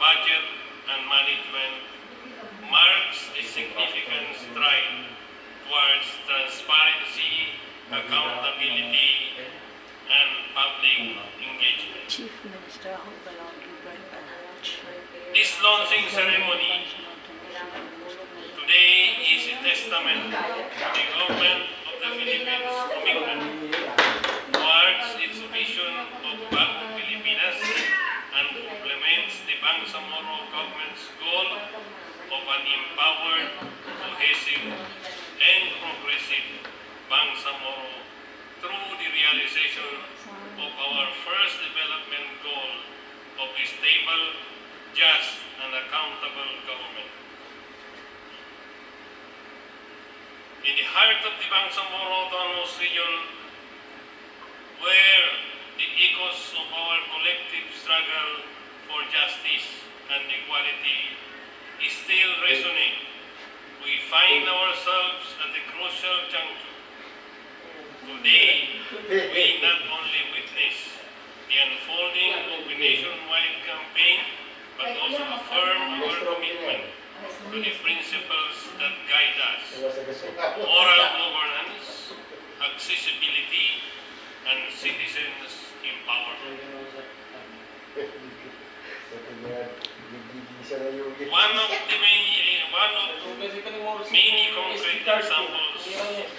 budget and management marks a significant stride towards transparency, accountability, and public engagement. Chief Minister This launching ceremony today is a testament to the government of the Philippines' commitment towards its vision of Bagong Pilipinas and complements the Bangsamoro government's goal of an empowered, cohesive, and progressive Bangsamoro through the realization of our first development goal of a stable, just, and accountable government. In the heart of the Bangsamoro Autonomous Region, where the echoes of our collective struggle for justice and equality still resonate, we find ourselves at a crucial juncture. Today, we not only witness the unfolding of a nationwide campaign, but also affirm our commitment to the principles that guide us: moral governance, accessibility, and citizens' empowerment. One of many concrete examples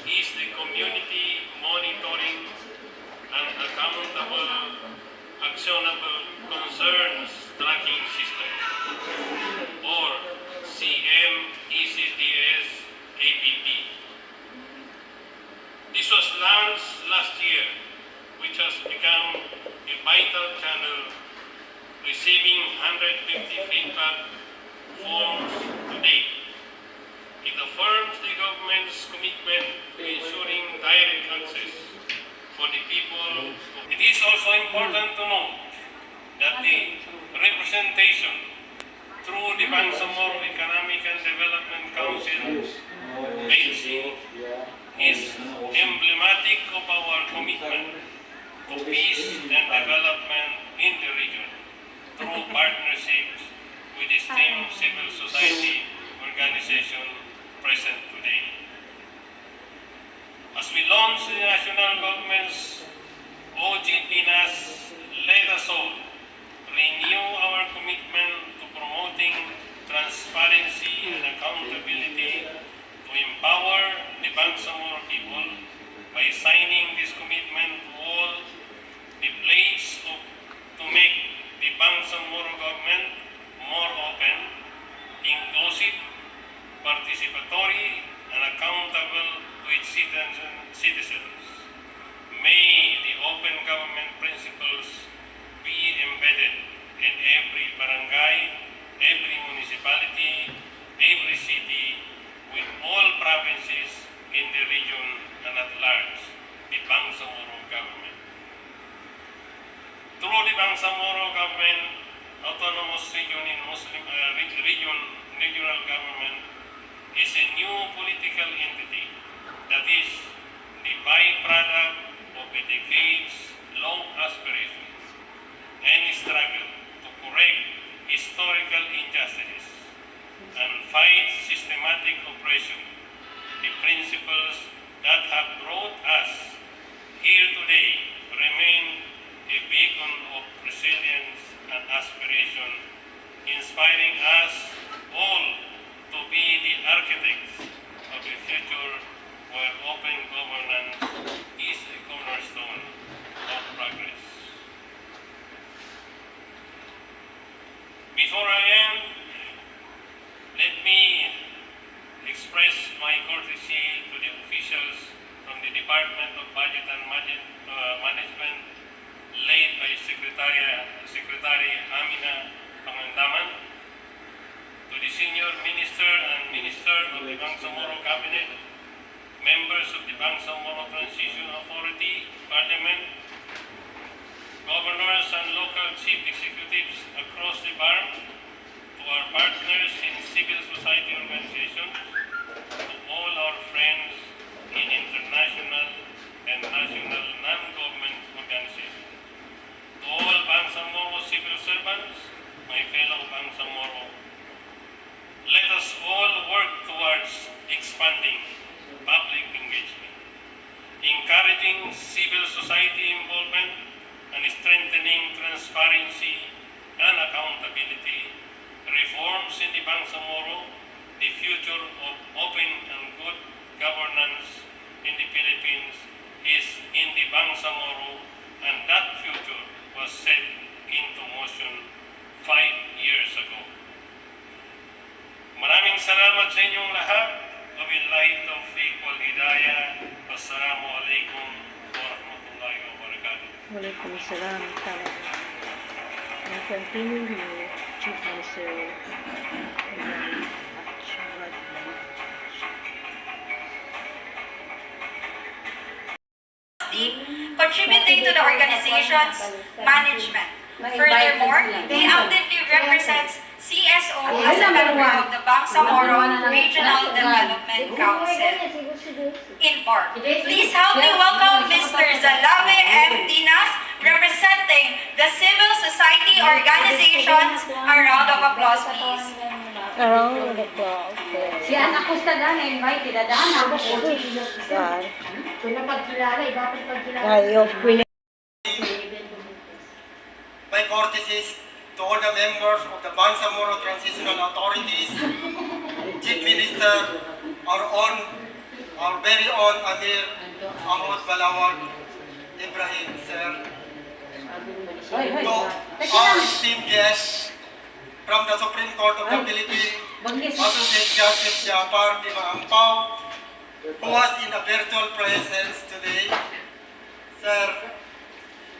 is the community monitoring and accountable, actionable concerns tracking system, or CMECTS APP. This was launched last year, which has become a vital channel, receiving 150 feedback forms to date. It affirms the government's commitment to ensuring direct access for the people. It is also important to note that the representation through the Bangsamoro Economic and Development Council (BEDC) is emblematic of our commitment to peace and development in the region through partnerships with the STEM civil society organization present today. As we launch the national government's OGPNAS, let us all renew our commitment to promoting transparency and accountability to empower the Bangsamoro people by signing this commitment to all the pledge to make the Bangsamoro government more open, inclusive, participatory, and accountable to its citizens. May the open government principles be embedded in every barangay, every municipality, every city, with all provinces in the region and at large, the Bangsamoro government. Through the Bangsamoro government, autonomous region in Muslim regional government is a new political entity that is the byproduct of a decades-long aspirations and struggle to correct historical injustices and fight systematic oppression, the principles that have brought us here today remain a beacon of resilience and aspiration, inspiring us all to be the architects of a future where open governance is a cornerstone of progress. Before I end, let me express my courtesy to the officials from the Department of Budget and Management, led by Secretary Amenah Pangandamen, to the Senior Minister and Minister of the Bangsamoro Cabinet, members of the Bangsamoro Transition Authority, Parliament, governors and local chief executives across the BARM, to our partners in civil society organizations, to all our friends in international and national non-government organizations, to all Bangsamoro civil servants, my fellow Bangsamoro, let us all work towards expanding public engagement, encouraging civil society involvement, and strengthening transparency and accountability. Reforms in the Bangsamoro, the future of open and good governance in the Philippines is in the Bangsamoro, and that future was set into motion 5 years ago. Maraming salamat sa inyong lahat. Wabillahi taufiq wal hidayah. Wassalamu alaikum warahmatullahi wabarakatuh. Waalaikumsalam. And continue with Chief Minister contributing to the organization's management. Furthermore, he actively represents CSO as a member of the Bangsamoro Regional Development Council. In part, please help me welcome Mr. Zalave M. Dinas, representing the civil society organizations. A round of applause, please. around the clock. Si anak ko sa dana, invite, dadaan ako. Saan? Kung napagkilala, iba pagkilala. Ay, of Queen. My courtesies to all the members of the Bangsamoro Transitional Authorities, Chief Minister, our very own Amir Ahmad Balawag Ibrahim, sir, to our esteemed guests from the Supreme Court of the Philippines, Associate Justice Japar Di Maampaw, who was in a virtual presence today, sir,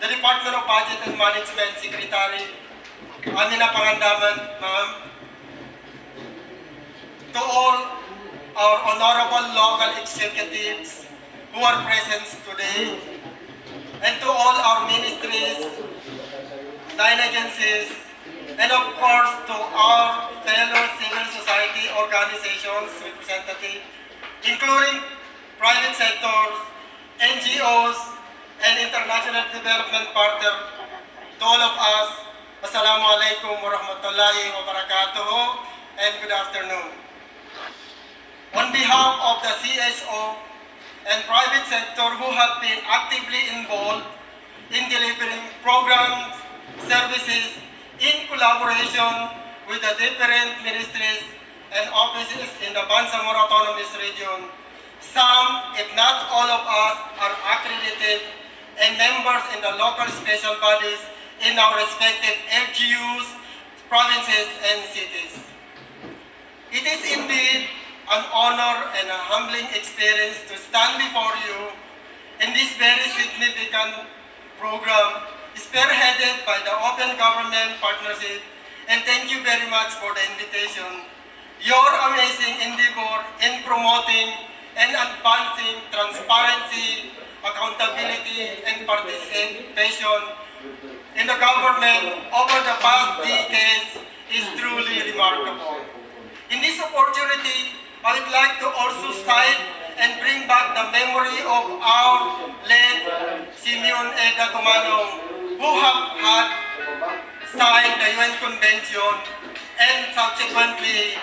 the Department of Budget and Management Secretary, Amenah Pangandamen, ma'am, to all our honorable local executives who are present today, and to all our ministries, 9 agencies, and of course to our fellow civil society organizations representatives, including private sectors, NGOs, and international development partner, to all of us, Assalamu alaikum warahmatullahi wabarakatuh, and good afternoon. On behalf of the CSO and private sector who have been actively involved in delivering programs, services, in collaboration with the different ministries and offices in the Bangsamoro Autonomous Region, some, if not all of us, are accredited and members in the local special bodies in our respective LGUs, provinces, and cities. It is indeed an honor and a humbling experience to stand before you in this very significant program spearheaded by the Open Government Partnership, and thank you very much for the invitation. Your amazing endeavor in promoting and advancing transparency, accountability, and participation in the government over the past decades is truly remarkable. In this opportunity, I would like to also cite and bring back the memory of our late Simeon Eda Tumanong, who had signed the UN Convention and subsequently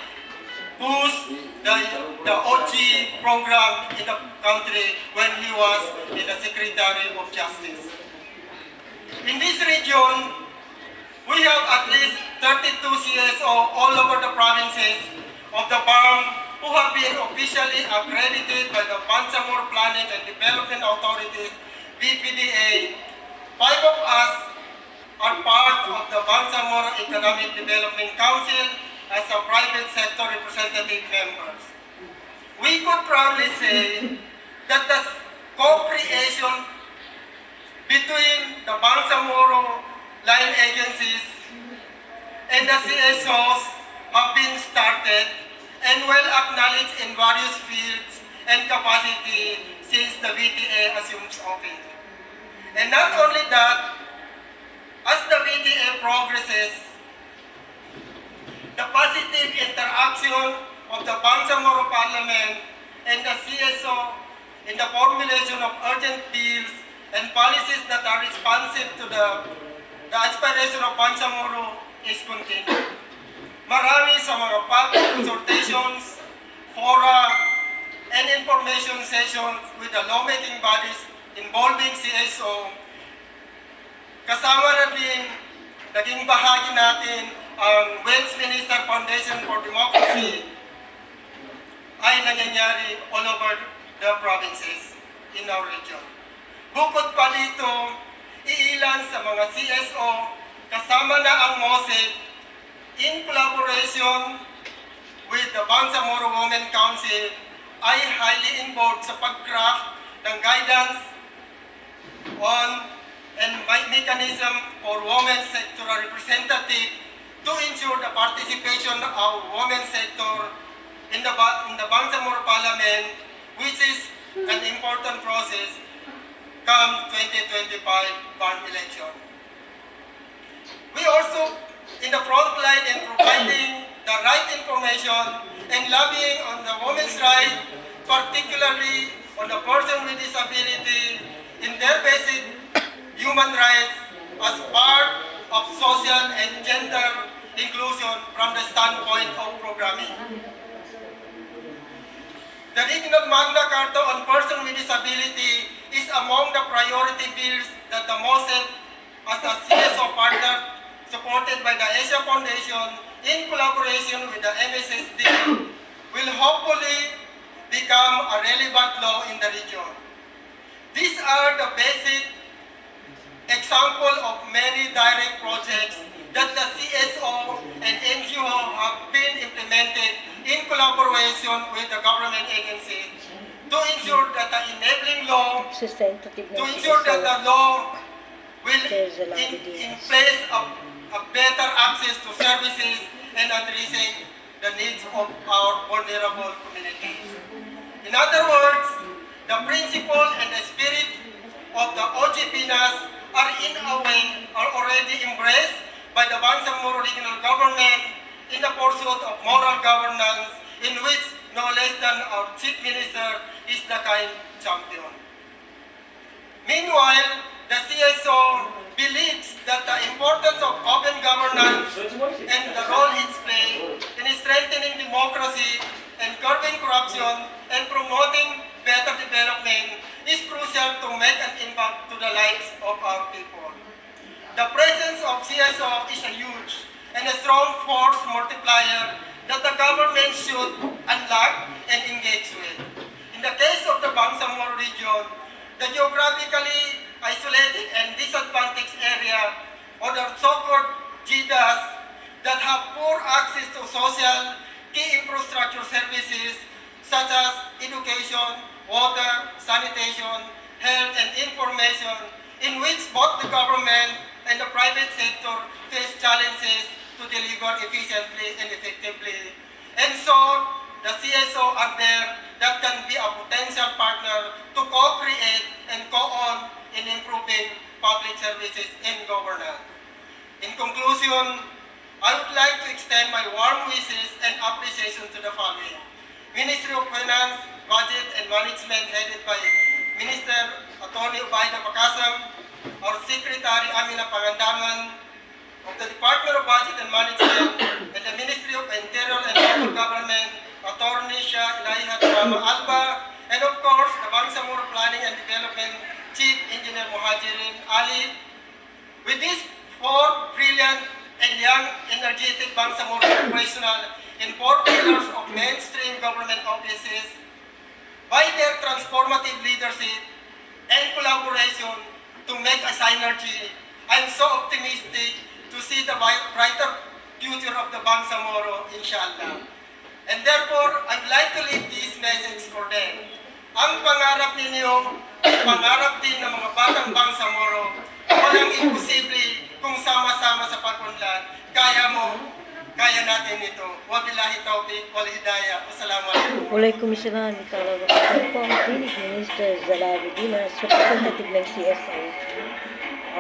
whose the OG program in the country when he was in the Secretary of Justice. In this region, we have at least 32 CSO all over the provinces of the BARM who have been officially accredited by the Bangsamoro Planning and Development Authorities, BPDA. 5 of us are part of the Bangsamoro Economic Development Council as a private sector representative members. We could proudly say that the co-creation between the Bangsamoro line agencies and the CSOs have been started and well acknowledged in various fields and capacity since the BTA assumes office. And not only that, as the BTA progresses, the positive interaction of the Bangsamoro Parliament and the CSO in the formulation of urgent bills and policies that are responsive to the aspiration of Bangsamoro is continued. public consultations, fora, and information sessions with the lawmaking bodies involving CSO. Kasama na din, naging bahagi natin ang Westminster Foundation for Democracy ay nangyayari all over the provinces in our region. Bukod pa dito, iilan sa mga CSO kasama na ang MOSEC in collaboration with the Bangsamoro Women Council ay highly involved sa pag-craft ng guidance on and mechanism for women sectoral representative to ensure the participation of women sector in the Bangsamoro Parliament, which is an important process come 2025 barn election. We also in the front line in providing the right information and lobbying on the women's rights, particularly on the person with disability in their basic human rights as part of social and gender inclusion from the standpoint of programming. The Regional Magna Carta on Persons with Disability is among the priority bills that the MOSEC as a CSO partner supported by the Asia Foundation in collaboration with the MSSD will hopefully become a relevant law in the region. These are the basic example of many direct projects that the CSO and NGO have been implemented in collaboration with the government agencies to ensure that the enabling law, to ensure that the law will in place of better access to services and addressing the needs of our vulnerable communities. In other words, the principle and the spirit of the OGPNAS are in a way are already embraced by the Bangsamoro Regional Government in the pursuit of moral governance, in which no less than our Chief Minister is the kind champion. Meanwhile, the CSO believes that the importance of open governance and the role it plays in strengthening democracy and curbing corruption and promoting better development is crucial to make an impact to the lives of our people. The presence of CSO is a huge and a strong force multiplier that the government should unlock and engage with. In the case of the Bangsamoro region, the geographically isolated and disadvantaged area, or the so-called GDAS, that have poor access to social key infrastructure services such as education, water, sanitation, health, and information, in which both the government and the private sector face challenges to deliver efficiently and effectively. And so, the CSO are there that can be a potential partner to co-create and co-own in improving public services and governance. In conclusion, I would like to extend my warm wishes and appreciation to the following: Ministry of Finance, Budget and Management headed by Minister Atty. Ubaida Pakasam, our Secretary Amenah Pangandamen, of the Department of Budget and Management and the Ministry of Interior and Local Government, Atty. Shah Ilaiha Drama Alba, and of course, the Bangsamoro Planning and Development Chief Engineer Muhajirin Ali. With these four brilliant and young, energetic Bangsamoro professionals in four pillars of mainstream government offices, by their transformative leadership and collaboration to make a synergy, I'm so optimistic to see the brighter future of the Bangsamoro, inshallah. And therefore, I'd like to leave this message for them. Ang pangarap ninyo, pangarap din ng mga batang Bangsamoro. Walang imposible kung sama-sama sa pag-unlad. Kaya mo, kaya natin ito. Wabillahi tawfiq, wal hidayah. Wassalamualaikum. Walay komisyonahan ni talaga. Ito po ang Clinic Minister Zalavi Dinas, representative ng CSO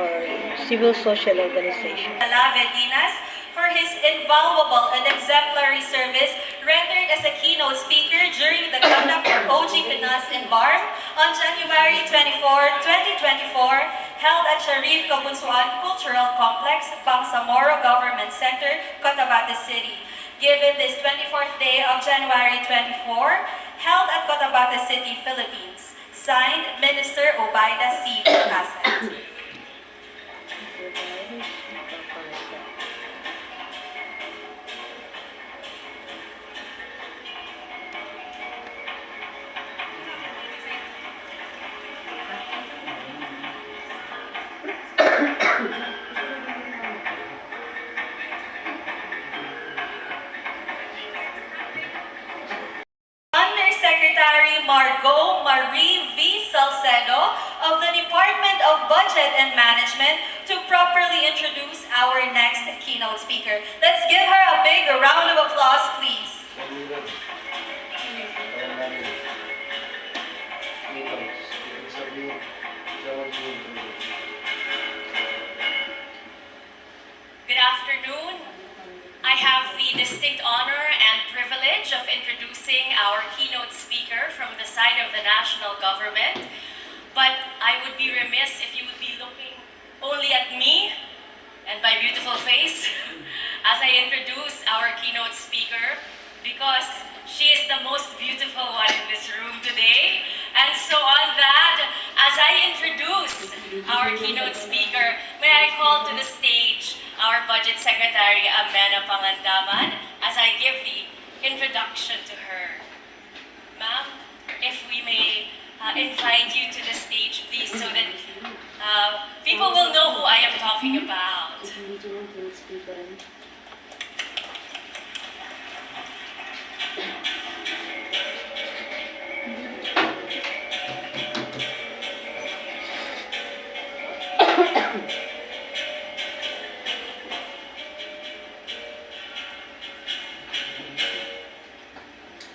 or Civil Social Organization. Dinas for his invaluable and exemplary service rendered as a keynote speaker during the conduct of OGPNAS in BARM on January 24, 2024, held at Sharif Kabunsuan Cultural Complex, Bangsamoro Government Center, Cotabato City. given this 24th day of January 24, held at Cotabato City, Philippines. Signed, Minister Obaida C. Pagkasan. Undersecretary Margot Marie V. Salcedo of the Department of Budget and Management to properly introduce our next keynote speaker. Let's give her a big round of applause, please. Good afternoon. I have the distinct honor and privilege of introducing our keynote speaker from the side of the national government. But I would be remiss if you would be looking only at me and my beautiful face as I introduce our keynote speaker, because she is the most beautiful one in this room today. And so on that, as I introduce our keynote speaker, may I call to the stage our Budget Secretary, Amenah Pangandamen, as I give the introduction to her. Ma'am, if we may invite you to the stage, please, so that people will know who I am talking about.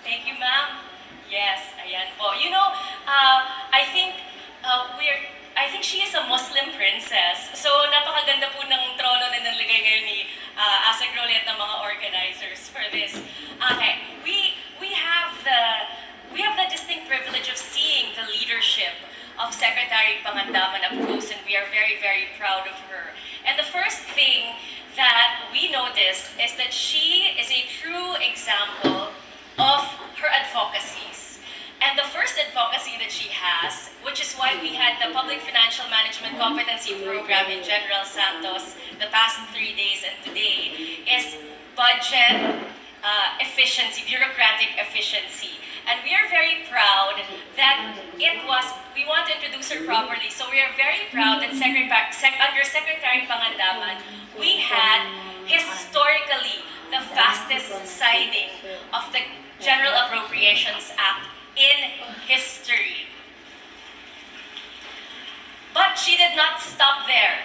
Thank you, ma'am. Yes, ayan po. You know, I think she is a Muslim princess. So, napakaganda po ng trono na nalagay ngayon ni Asag Rolet ng mga organizers for this. Okay, we have the distinct privilege of seeing the leadership of Secretary Pangandamen up close, and we are very, very proud of her. And the first thing that we notice is that she is a true example of her advocacies. And the first advocacy that she has, which is why we had the Public Financial Management Competency Program in General Santos the past 3 days and today, is budget efficiency, bureaucratic efficiency. And we are very proud that we want to introduce her properly, so we are very proud that under Secretary Pangandamen, we had historically the fastest signing of the General Appropriations Act in history. But she did not stop there.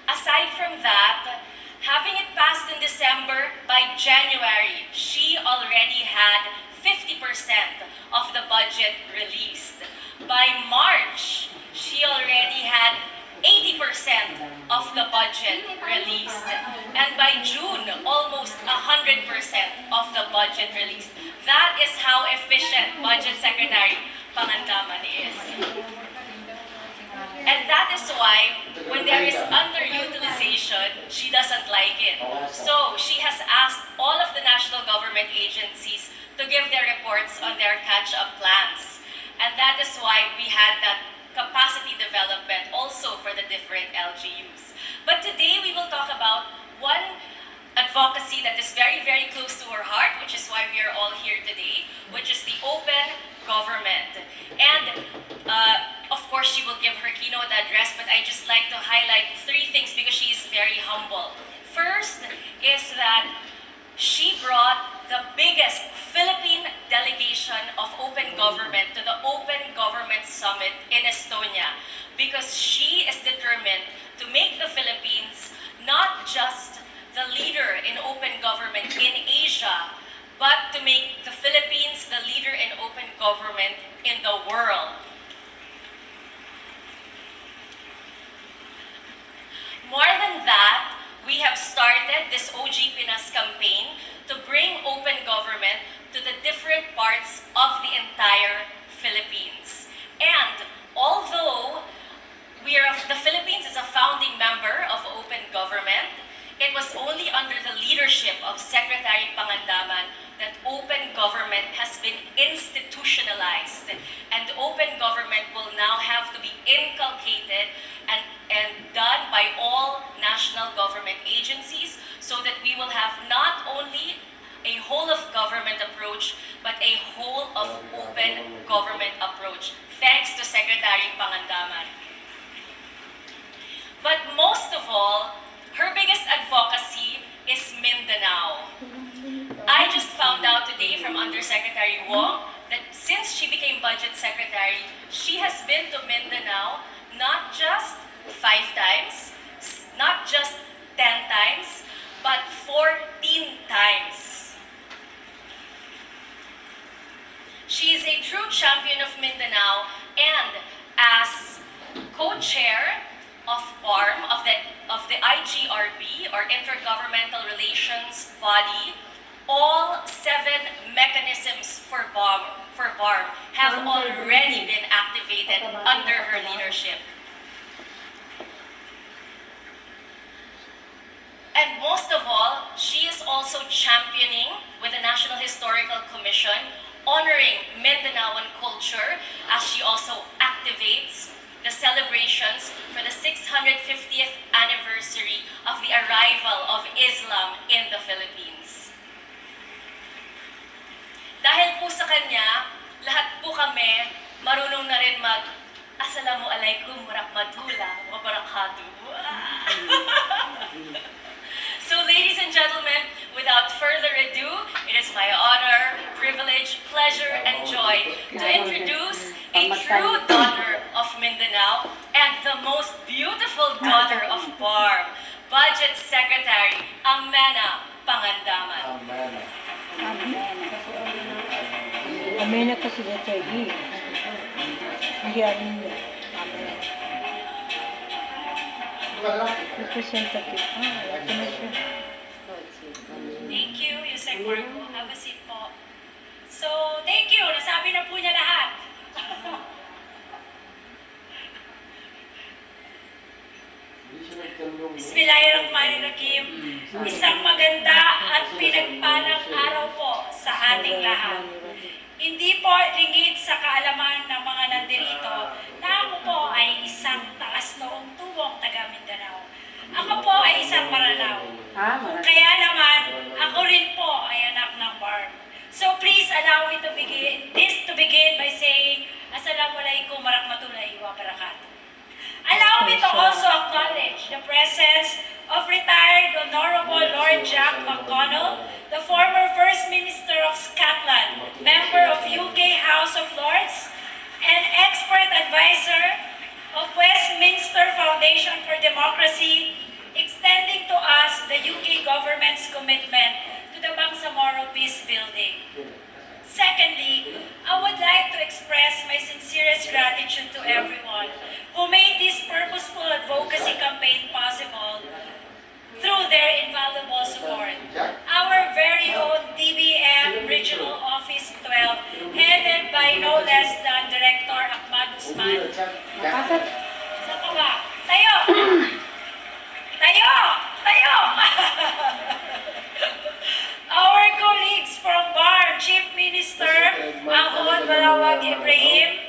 Aside from that, having it passed in December, by January, she already had 50% of the budget released. By March, she already had 80% of the budget released. And by June, almost 100% of the budget released. That is how efficient Budget Secretary Pangandamen is. And that is why, when there is underutilization, she doesn't like it. So, she has asked all of the national government agencies to give their reports on their catch-up plans. And that is why we had that capacity development also for the different LGUs. But today, we will talk about one advocacy that is very, very close to her heart, which is why we are all here today, which is the open government. And of course, she will give her keynote address, but I just like to highlight 3 things because she is very humble. First is that she brought the biggest Philippine delegation of open government to the Open Government Summit in Estonia, because she is determined to make the Philippines not just the leader in open government in Asia, but to make the Philippines the leader in open government in the world. More than that, we have started this OG Pinas campaign to bring open government to the different parts of the entire Philippines. And although the Philippines is a founding member of open government, it was only under the leadership of Secretary Pangandamen been institutionalized, and open government will now have to be inculcated and done by all national government agencies, so that we will have not only a whole of government approach, but a whole of open government approach, thanks to Secretary Pangandamen. But most of all, her biggest advocacy is Mindanao. I just found out today from Undersecretary Wong that since she became Budget Secretary, she has been to Mindanao not just 5 times, not just 10 times, but 14 times. She is a true champion of Mindanao, and as co-chair of BARM, of the IGRB, or Intergovernmental Relations Body, all 7 mechanisms for BARM have already been activated under her leadership. And most of all, she is also championing with the National Historical Commission, honoring Mindanaoan culture, as she also activates the celebrations for the 650th anniversary of the arrival of Islam in the Philippines. Dahil po sa kanya, lahat po kami marunong na rin Assalamualaikum warahmatullahi wabarakatuh. So ladies and gentlemen, without further ado, it is my honor, privilege, pleasure, and joy to introduce a true daughter of Mindanao and the most beautiful daughter of BARM, Budget Secretary Amenah Pangandamen. Amenah kasi letter E. Hindi Amenah. Representative. Wala na siya. Thank you, Yusek Marco. Have a seat po. So, thank you. Nasabi na po niya lahat. Bismillahirrahmanirrahim. Isang maganda at pinagpalang araw po sa ating lahat. Hindi po lingid sa kaalaman ng mga nandirito na ako po ay isang taas-noong tuwong taga Mindanao. Ako po ay isang Maranao. Kaya naman, ako rin po ay anak ng BARM. So please allow me to begin by saying, Assalamualaikum warahmatullahi wabarakatuh. Allow me to also acknowledge the presence of retired Honorable Lord Jack McConnell, the former First Minister of Scotland, member of UK House of Lords, and expert advisor of Westminster Foundation for Democracy, extending to us the UK government's commitment to the Bangsamoro Peace Building. Secondly, I would like to express my sincerest gratitude to everyone who made this purposeful advocacy campaign possible through their invaluable support. Our very own DBM Regional Office 12, headed by no less than Director Ahmad Usman. Saan ka ba? Tayo! Tayo! Tayo! Our colleagues from BARM, Chief Minister Ahod Balawag Ibrahim,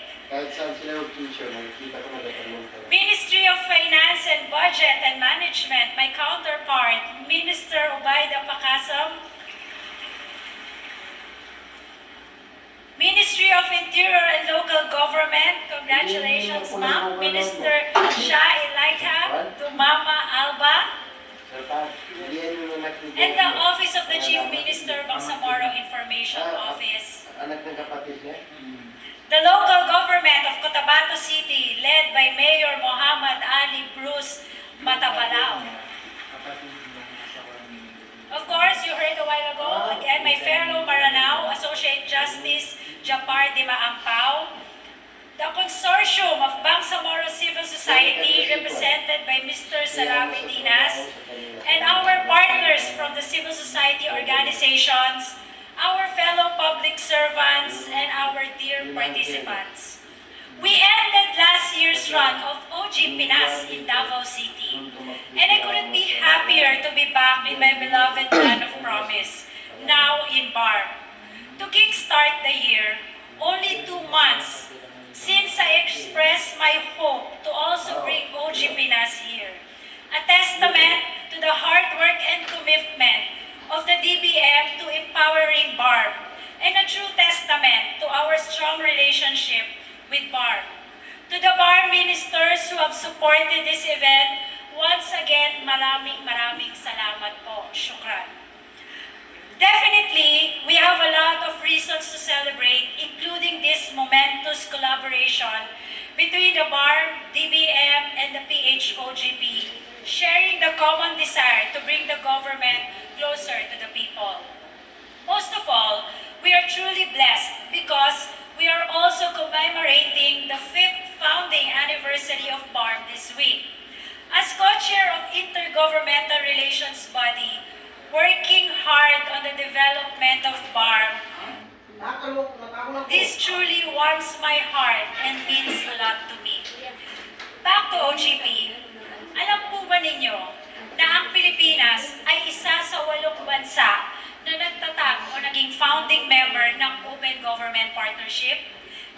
Ministry of Finance and Budget and Management, my counterpart, Minister Obaida Pakasam, Ministry of Interior and Local Government, congratulations ma'am, Minister Shah Elaika Dumama Alba, and the Office of the Chief Minister, Bangsamoro Information Office. The local government of Cotabato City, led by Mayor Muhammad Ali Bruce Matabalao. Of course, you heard a while ago, again, my fellow Maranao, Associate Justice Japar Dimaampao, the consortium of Bangsamoro Civil Society, represented by Mr. Salavi Dinas, and our partners from the civil society organizations, our fellow public servants, and our dear participants. We ended last year's run of OG Pinas in Davao City, and I couldn't be happier to be back in my beloved land of promise, now in BARM. To kickstart the year, only 2 months since I expressed my hope to also bring OG Pinas here. A testament to the hard work and commitment of the DBM to empowering BARM, and a true testament to our strong relationship with BARM. To the BARM ministers who have supported this event, once again, maraming salamat po. Shukran. Definitely, we have a lot of reasons to celebrate, including this momentous collaboration between the BARM, DBM, and the PHOGP, sharing the common desire to bring the government closer to the people. Most of all, we are truly blessed because we are also commemorating the 5th founding anniversary of BARM this week. As co-chair of Intergovernmental Relations Body, working hard on the development of BARM, this truly warms my heart and means a lot to me. Back to OGP, alam po ba ninyo na ang Pilipinas ay isa sa 8 bansa na nagtatag o naging founding member ng Open Government Partnership?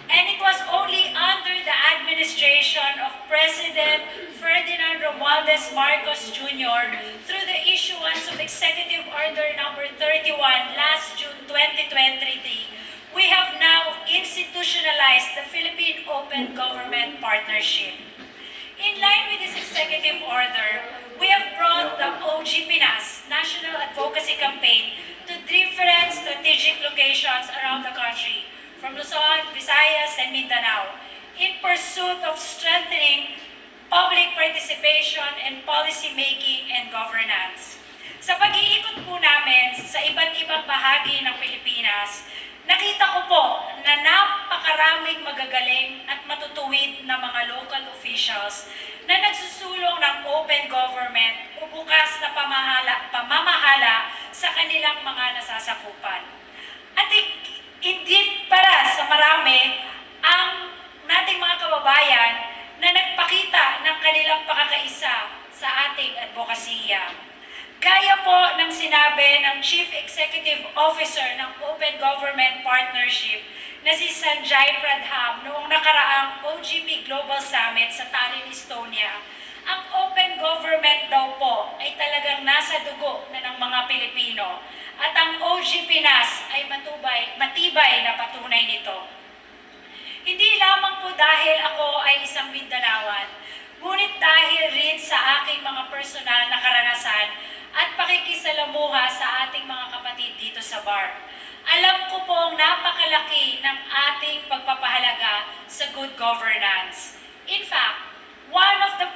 And it was only under the administration of President Ferdinand Romualdez Marcos Jr. through the issuance of Executive Order Number 31 last June 2023, we have now institutionalized the Philippine Open Government Partnership. In line with this executive order, we have brought the OG Pinas National Advocacy Campaign to different strategic locations around the country, from Luzon, Visayas, and Mindanao, in pursuit of strengthening public participation and policy making and governance. Sa pag-iikot po namin sa iba't ibang bahagi ng Pilipinas, nakita ko po na napakaraming magagaling at matutuwid na mga local officials na nagsusulong ng open government o bukas na pamamahala sa kanilang mga nasasakupan. At indeed para sa marami ang nating mga kababayan na nagpakita ng kanilang pakakaisa sa ating advokasya. Gaya po ng sinabi ng Chief Executive Officer ng Open Government Partnership na si Sanjay Pradham noong nakaraang OGP Global Summit sa Tallinn, Estonia, ang open government daw po ay talagang nasa dugo na ng mga Pilipino at ang OG Pinas ay matibay na patunay nito. Hindi lamang po dahil ako ay isang Mindanaoan, ngunit dahil rin sa aking mga personal na karanasan at pakikisalamuha sa ating mga kapatid dito sa BARM. Alam ko pong napakalaki ng ating pagpapahalaga sa good governance. In fact, one of the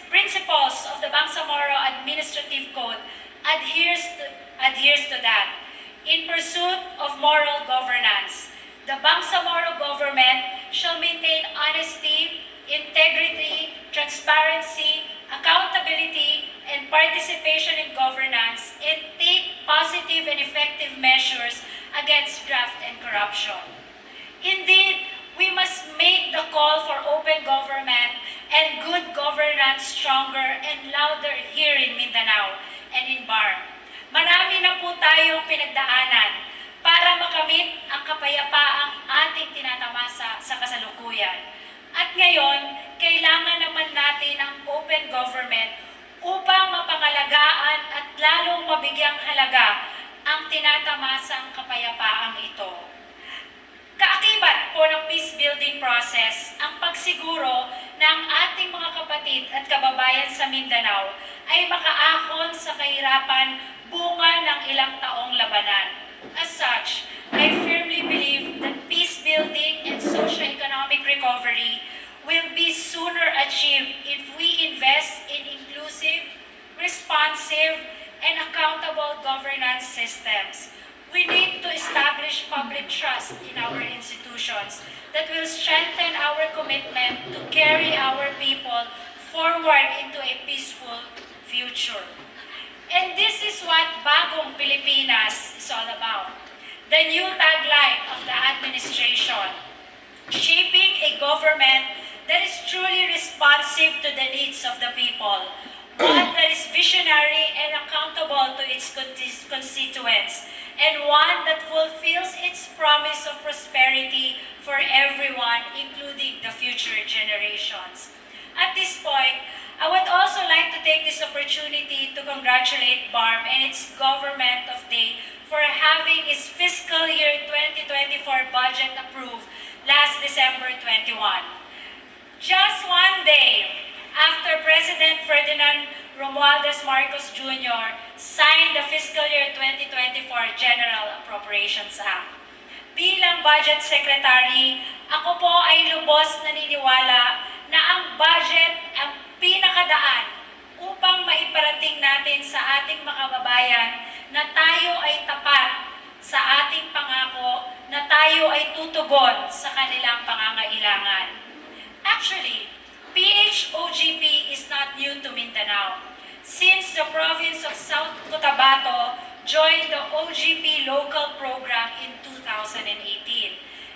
principles of the Bangsamoro Administrative Code adheres to that. In pursuit of moral governance, the Bangsamoro government shall maintain honesty, integrity, transparency, accountability, and participation in governance, and take positive and effective measures against graft and corruption. Indeed, we must make the call for open government and good governance stronger and louder here in Mindanao and in BARM. Marami na po tayong pinagdaanan para makamit ang kapayapaang ating tinatamasa sa kasalukuyan. At ngayon, kailangan naman natin ang open government upang mapangalagaan at lalong mabigyang halaga ang tinatamasang kapayapaang ito. Kaakibat po ng peace-building process ang pagsiguro na ang ating mga kapatid at kababayan sa Mindanao ay makaahon sa kahirapan bunga ng ilang taong labanan. As such, I firmly believe that peace-building and socio-economic recovery will be sooner achieved if we invest in inclusive, responsive, and accountable governance systems. We need to establish public trust in our institutions that will strengthen our commitment to carry our people forward into a peaceful future. And this is what Bagong Pilipinas is all about. The new tagline of the administration, shaping a government that is truly responsive to the needs of the people, one that is visionary and accountable to its constituents, and one that fulfills its promise of prosperity for everyone, including the future generations. At this point, I would also like to take this opportunity to congratulate BARM and its government of day for having its fiscal year 2024 budget approved last December 21. Just one day after President Ferdinand Romualdez Marcos Jr. signed the fiscal year 2024 General Appropriations Act. Bilang Budget Secretary, ako po ay lubos naniniwala na ang budget ang pinakadaan upang maiparating natin sa ating makababayan na tayo ay tapat sa ating pangako, na tayo ay tutugon sa kanilang pangangailangan. Actually, PHOGP is not new to Mindanao. Since the province of South Cotabato joined the OGP local program in 2018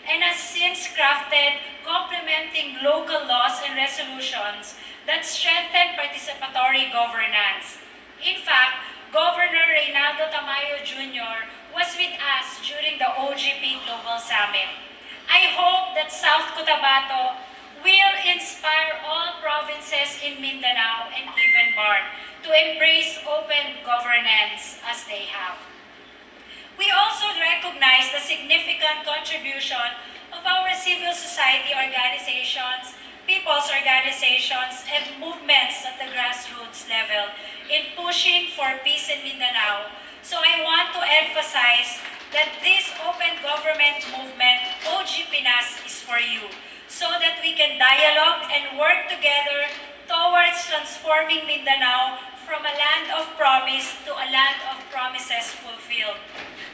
and has since crafted complementing local laws and resolutions that strengthen participatory governance. In fact, Governor Reynaldo Tamayo Jr. was with us during the OGP Global Summit. I hope that South Cotabato will inspire all provinces in Mindanao and even BARM to embrace open governance as they have. We also recognize the significant contribution of our civil society organizations, people's organizations, and movements at the grassroots level in pushing for peace in Mindanao. So I want to emphasize that this open government movement, OGPNAS, is for you, so that we can dialogue and work together towards transforming Mindanao from a land of promise to a land of promises fulfilled.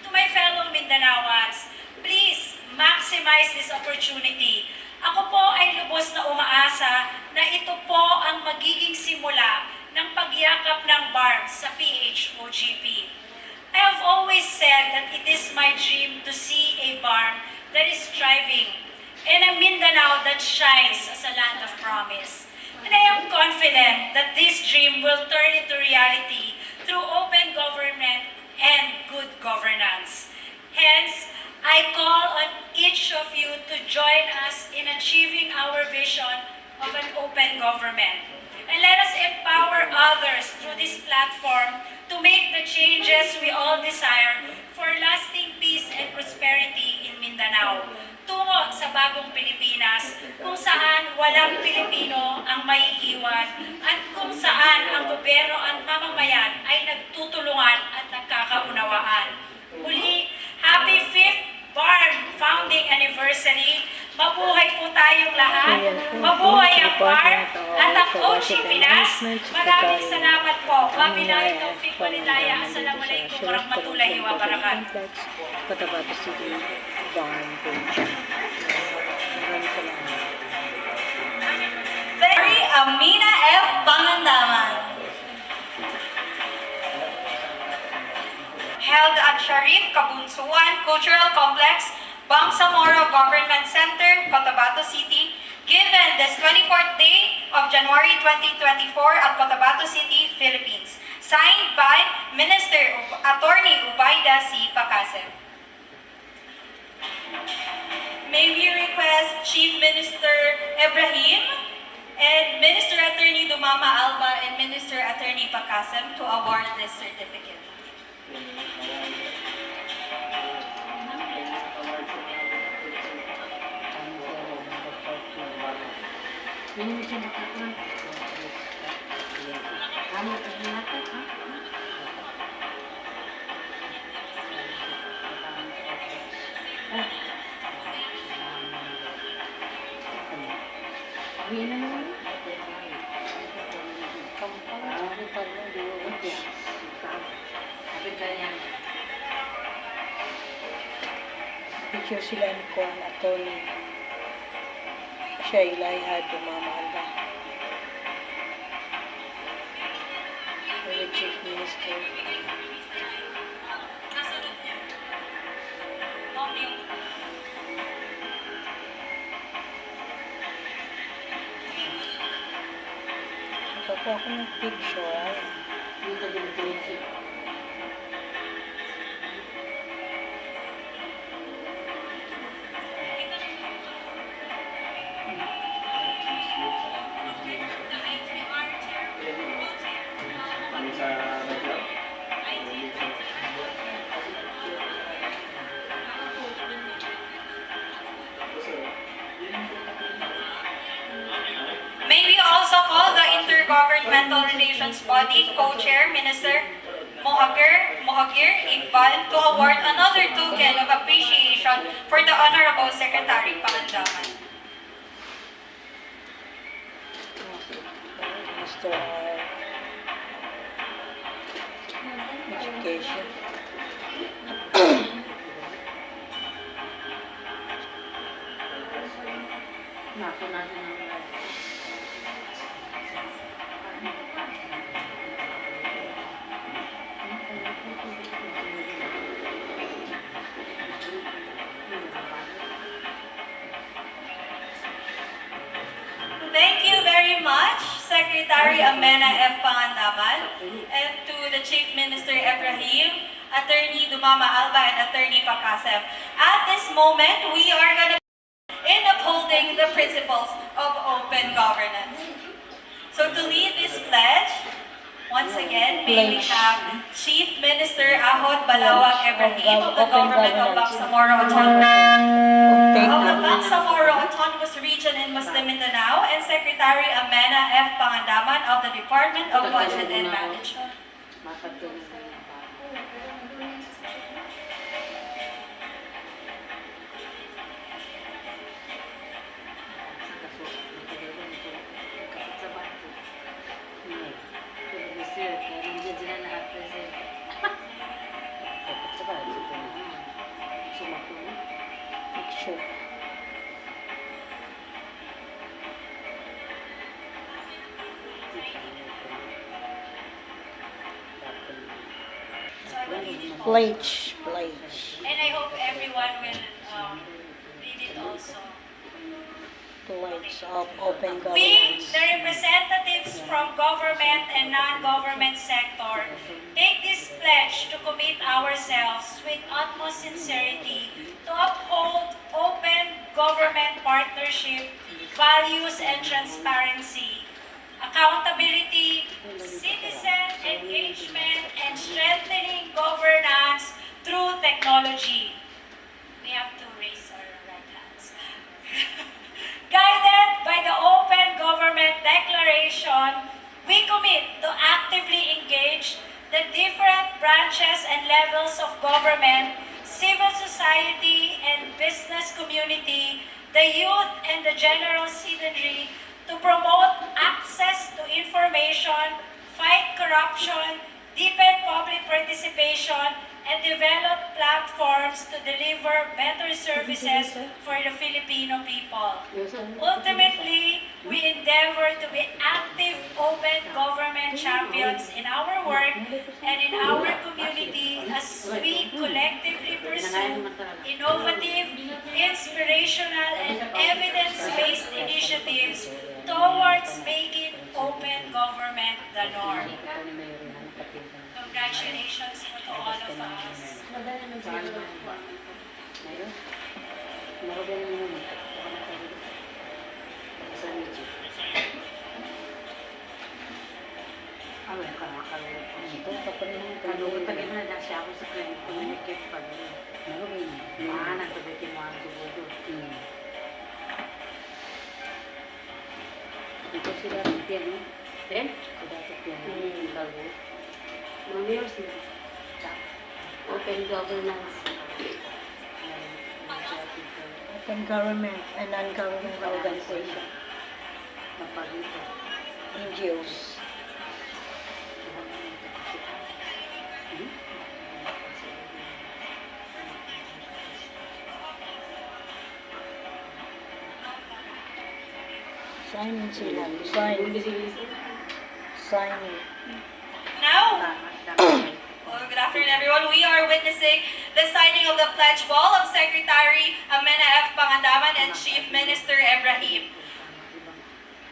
To my fellow Mindanaoans, please maximize this opportunity. Ako po ay lubos na umaasa na ito po ang magiging simula ng pagyakap ng BARM sa PHOGP. I have always said that it is my dream to see a BARM that is thriving and a Mindanao that shines as a land of promise. And I am confident that this dream will turn into reality through open government and good governance. Hence, I call on each of you to join us in achieving our vision of an open government. And let us empower others through this platform to make the changes we all desire for lasting peace and prosperity in Mindanao, tungo sa bagong Pilipinas, kung saan walang Pilipino ang maiiwan at kung saan ang gobyerno at mamamayan ay nagtutulungan at nagkakaunawaan. Muli, happy 5th BARM Founding Anniversary! Mabuhay po tayong lahat! Mabuhay ang BARM at ang OGPNAS! Maraming salamat po! Wabillahi taufiq walhidayah. Assalamualaikum warahmatullahi wabarakatuh. Cotabato City Barn Page. Maraming salamat. Very Amenah F. Pangandamen. Held at Sharif Kabunsuan Cultural Complex, Bangsamoro Government Center, Cotabato City, given this 24th day of January 2024 at Cotabato City, Philippines. Signed by Minister Attorney Ubaida C. Pacasem. May we request Chief Minister Ibrahim and Minister Attorney Dumama Alba and Minister Attorney Pacasem to award this certificate. Picture sila ni Kuan Atty. Siya ilayhad Dumama Alba. The Chief Minister. Nakakuha ko ng picture. Dito din Intergovernmental Relations Body Co-Chair Minister Mohagir Iqbal to award another token of appreciation for the Honorable Secretary Pangandamen. Mr. Education. Thank you very much, Secretary Amenah F. Pangandamen, and to the Chief Minister Ibrahim, Attorney Dumama Alba, and Attorney Pakasem. At this moment, we are going to in upholding the principles of open governance. So to lead this pledge, once again, may we have Chief Minister Ahod Balawag Ibrahim of the Government of Bangsamoro Autonomous Region in Muslim Mindanao, and Secretary Amenah F. Pangandamen of the Department of Budget and Management. Picture. Pledge. And I hope everyone will read it also. Pledge of open We, governance. the representatives from government and non-government sector, take this pledge to commit ourselves with utmost sincerity to uphold open government partnership, values and transparency, accountability, citizen engagement, and strengthening governance through technology. We have to raise our right hands. Guided by the Open Government Declaration, we commit to actively engage the different branches and levels of government, civil society and business community, the youth and the general citizenry to promote access to information, fight corruption, deepen public participation, and develop platforms to deliver better services for the Filipino people. Ultimately, we endeavor to be active, open government champions in our work and in our community as we collectively pursue innovative, inspirational, and evidence-based initiatives towards making open government the norm. Congratulations to all of us. Open governance. Open government and non-governmental organization. NGOs. Sign sila. Sign. Now, well, good afternoon everyone. We are witnessing the signing of the pledge ball of Secretary Amenah F. Pangandamen and Chief Minister Ibrahim.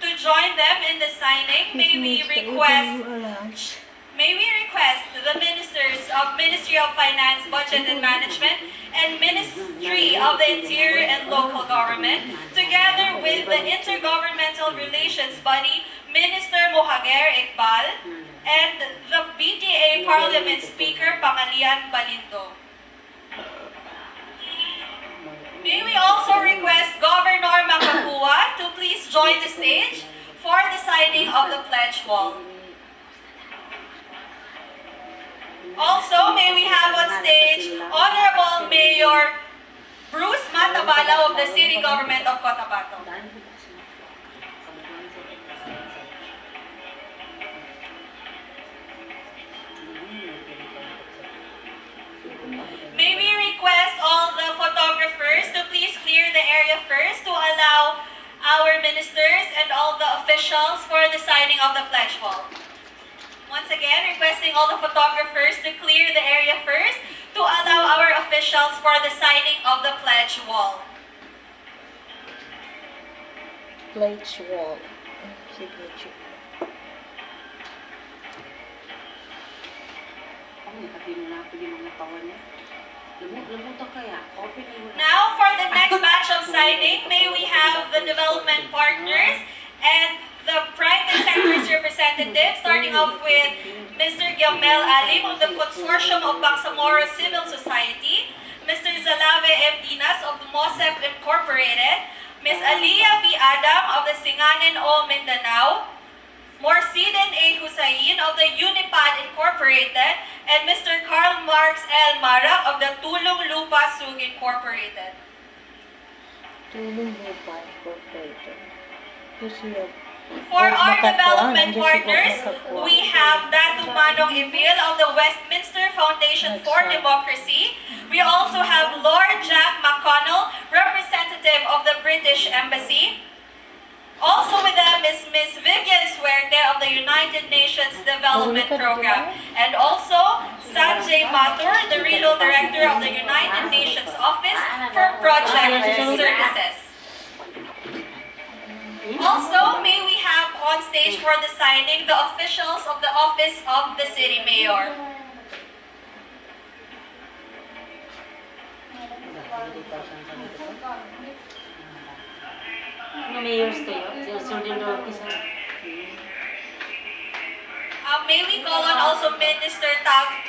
To join them in the signing, may we request the ministers of Ministry of Finance, Budget and Management and Ministry of the Interior and Local Government, together with the Intergovernmental Relations Body, Minister Mohagir Iqbal, and the BTA Parliament Speaker, Pangalian Balindo. May we also request Governor Makapua to please join the stage for the signing signing of the pledge wall. Also, may we have on stage Honorable Mayor Bruce Matabala of the City Government of Cotabato. May we request all the photographers to please clear the area first to allow our ministers and all the officials for the signing of the pledge wall. Once again, requesting all the photographers to clear the area first to allow our officials for the signing of the pledge wall. Pledge wall. Signature. Now, for the next batch of signing, may we have the development partners and the private sector's representatives, starting off with Mr. Giamel Alim of the Consortium of Bangsamoro Civil Society, Mr. Zalave M. Dinas of the MOSEP Incorporated, Ms. Aliyah B. Adam of the Singanan O. Mindanao, Morsiden A. Hussain of the Unipad Incorporated, and Mr. Karl Marx L. Marak of the Tulong Lupa Sug Incorporated. Tulong Lupa Incorporated. Who's here? For our Makatwa, development nandiyan si partners, Makatwa. we have Datu Manong Emil of the Westminster Foundation for Democracy. We also have Lord Jack McConnell, representative of the British Embassy. Also with them is Ms. Vivian Suerte of the United Nations Development Program. And also Sanjay Mathur, the Regional Director of the United Nations Office for Project Services. Also, may we have on stage for the signing the officials of the Office of the City Mayor. May we call on also Minister Tago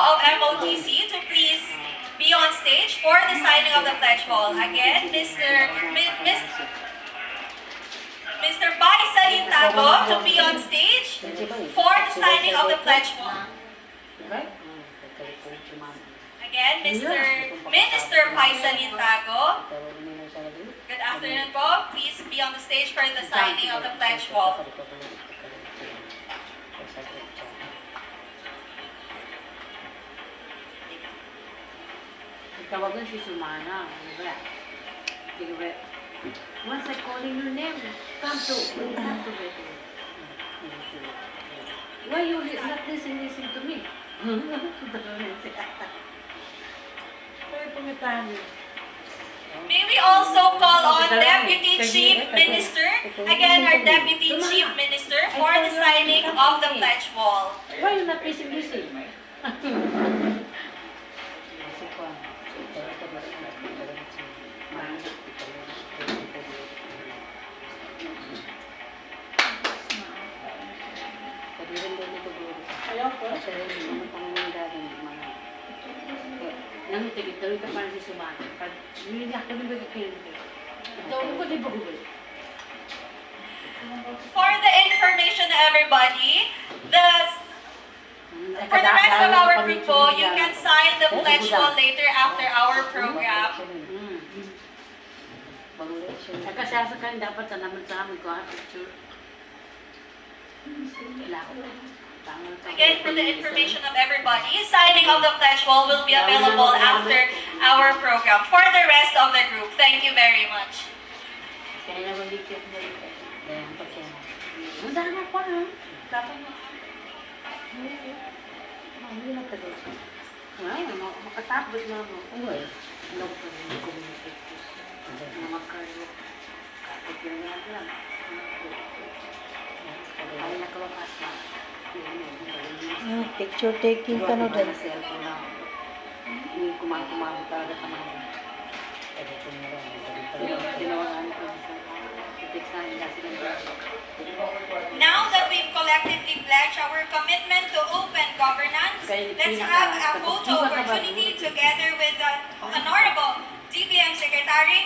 of MOTC to please be on stage for the signing of the pledge wall. Again, Mr. Baisalin Tago to be on stage for the signing of the pledge wall. Again, Minister Baisalin Tago. Good afternoon po. Please be on the stage for the signing of the pledge wall. Tawagan si Sumana. Once I calling your name, come to it. Why you not listen to me? May we also call on Deputy Chief Minister, again our Deputy Chief Minister, for the signing of the pledge wall. Why you not listen? For the information of everybody, for the rest of our group po, you can sign the pledge wall later after our program. Nagkasasakan dapat sa naman sa amin ko picture. Again, for the information of everybody, signing of the pledge wall will be available after our program for the rest of the group. Thank you very much. Kaya naman dito yung ang dami pa ha? Dapat mo. Hindi na ka doon. Makatapos na mo. Uy. Alam ko rin communicate. Mga karyo. Kapag yung lang. Ay nakawakas na. Picture taking ka na din. Hindi kumang-kumang talaga ka mga. Tinawagan ko sa Now that we've collectively pledged our commitment to open governance, let's have a photo opportunity together with the Honorable DBM Secretary